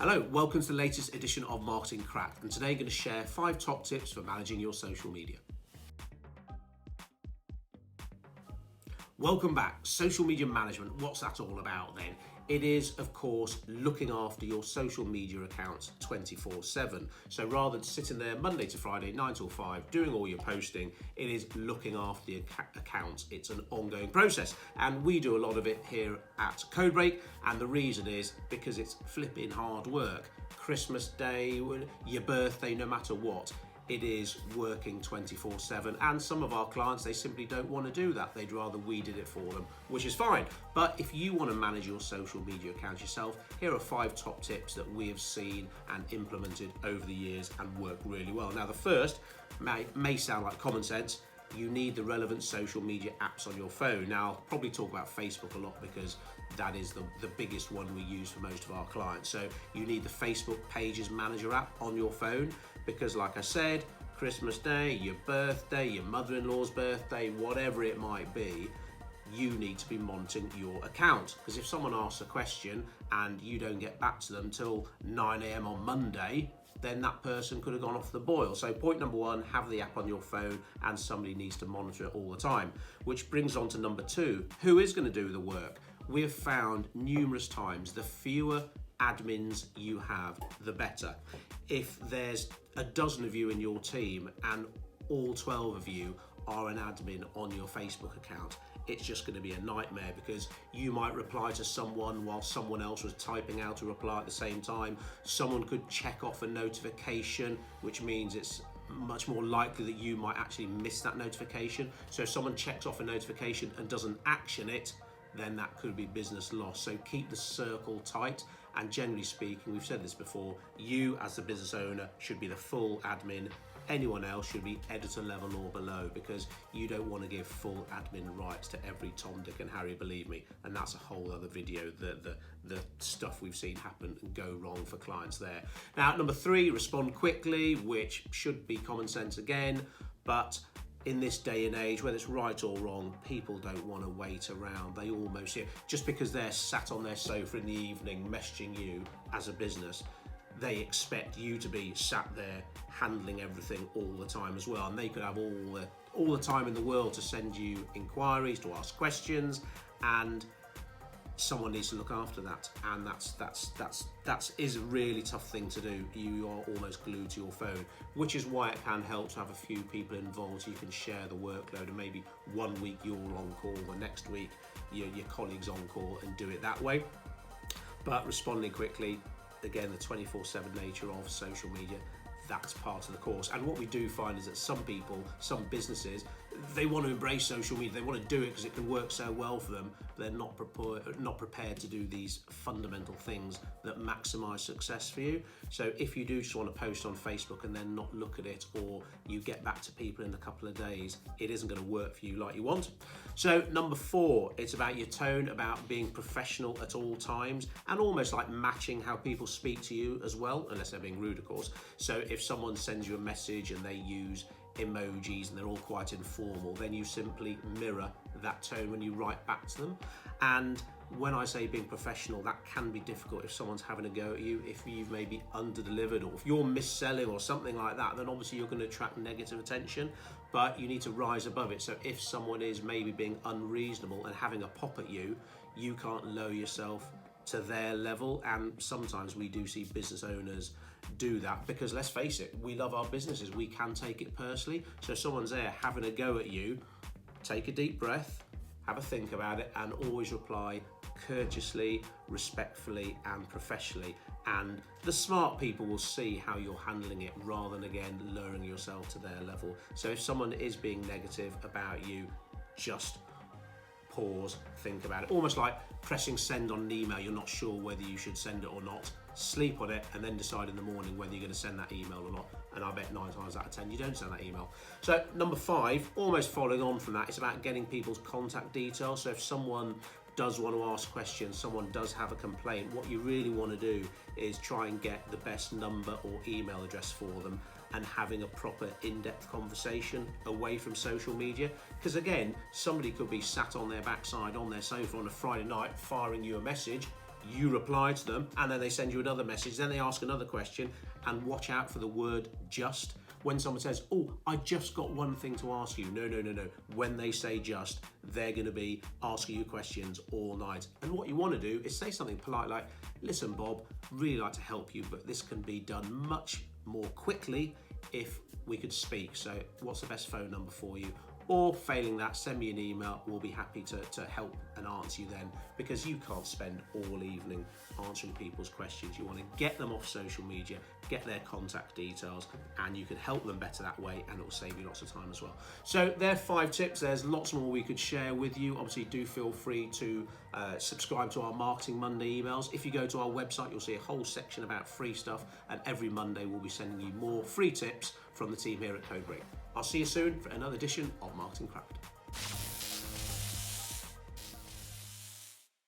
Hello, welcome to the latest edition of Marketing Cracked, and today I'm going to share 5 top tips for managing your social media. Welcome back. Social media management, what's that all about then? It is, of course, looking after your social media accounts 24/7. So rather than sitting there Monday to Friday, 9 till 5, doing all your posting, it is looking after the accounts. It's an ongoing process. And we do a lot of it here at Codebreak. And the reason is because it's flipping hard work. Christmas Day, your birthday, no matter what. It is working 24/7, and some of our clients, they simply don't want to do that. They'd rather we did it for them, which is fine. But if you want to manage your social media accounts yourself, here are 5 top tips that we have seen and implemented over the years and work really well. Now, the first may sound like common sense. You need the relevant social media apps on your phone. Now, I'll probably talk about Facebook a lot because that is the biggest one we use for most of our clients. So you need the Facebook Pages Manager app on your phone because, like I said, Christmas Day, your birthday, your mother-in-law's birthday, whatever it might be, you need to be monitoring your account. Because if someone asks a question and you don't get back to them till 9 a.m. on Monday, then that person could have gone off the boil. So point number 1, have the app on your phone, and somebody needs to monitor it all the time. Which brings on to number 2, who is going to do the work? We have found numerous times the fewer admins you have, the better. If there's a dozen of you in your team and all 12 of you are an admin on your Facebook account, it's just going to be a nightmare because you might reply to someone while someone else was typing out a reply at the same time. Someone could check off a notification, which means it's much more likely that you might actually miss that notification. So if someone checks off a notification and doesn't action it, then that could be business loss. So keep the circle tight. And generally speaking, we've said this before, you as the business owner should be the full admin. Anyone else should be editor level or below because you don't want to give full admin rights to every Tom, Dick and Harry, believe me. And that's a whole other video, the stuff we've seen happen and go wrong for clients there. Now, number 3, respond quickly, which should be common sense again, but in this day and age, whether it's right or wrong, people don't want to wait around. They almost, just because they're sat on their sofa in the evening messaging you as a business, they expect you to be sat there handling everything all the time as well. And they could have all the time in the world to send you inquiries, to ask questions, and someone needs to look after that. And that is a really tough thing to do. You are almost glued to your phone, which is why it can help to have a few people involved so you can share the workload, and maybe one week you're on call, the next week your colleague's on call, and do it that way. But responding quickly, again, the 24/7 nature of social media, that's part of the course. And what we do find is that some people, some businesses, they want to embrace social media. They want to do it because it can work so well for them, but they're not prepared to do these fundamental things that maximize success for you. So if you do just want to post on Facebook and then not look at it, or you get back to people in a couple of days, it isn't going to work for you like you want. So number 4, it's about your tone, about being professional at all times, and almost like matching how people speak to you as well, unless they're being rude, of course. So if someone sends you a message and they use emojis and they're all quite informal, then you simply mirror that tone when you write back to them. And when I say being professional, that can be difficult if someone's having a go at you. If you've maybe under-delivered, or if you're mis-selling or something like that, then obviously you're going to attract negative attention, but you need to rise above it. So if someone is maybe being unreasonable and having a pop at you, you can't lower yourself to their level. And sometimes we do see business owners do that because, let's face it, we love our businesses. We can take it personally. So if someone's there having a go at you, take a deep breath, have a think about it, and always reply courteously, respectfully, and professionally. And the smart people will see how you're handling it rather than, again, lowering yourself to their level. So if someone is being negative about you, just pause, think about it. Almost like pressing send on an email. You're not sure whether you should send it or not. Sleep on it and then decide in the morning whether you're going to send that email or not. And I bet 9 times out of 10 you don't send that email. So number 5, almost following on from that, it's about getting people's contact details. So if someone does want to ask questions, someone does have a complaint, what you really want to do is try and get the best number or email address for them, and having a proper in-depth conversation away from social media. Because again, somebody could be sat on their backside on their sofa on a Friday night firing you a message. you reply to them, and then they send you another message, then they ask another question, and watch out for the word just. When someone says, oh, I just got one thing to ask you. No. When they say just, they're going to be asking you questions all night. And what you want to do is say something polite like, listen, Bob, really like to help you, but this can be done much more quickly if we could speak. So what's the best phone number for you? Or failing that, send me an email. We'll be happy to help and answer you then, because you can't spend all evening answering people's questions. You want to get them off social media, get their contact details, and you can help them better that way, and it will save you lots of time as well. So there are 5 tips. There's lots more we could share with you. Obviously, do feel free to subscribe to our Marketing Monday emails. If you go to our website, you'll see a whole section about free stuff, and every Monday we'll be sending you more free tips from the team here at CodeBreak. I'll see you soon for another edition of Marketing Craft.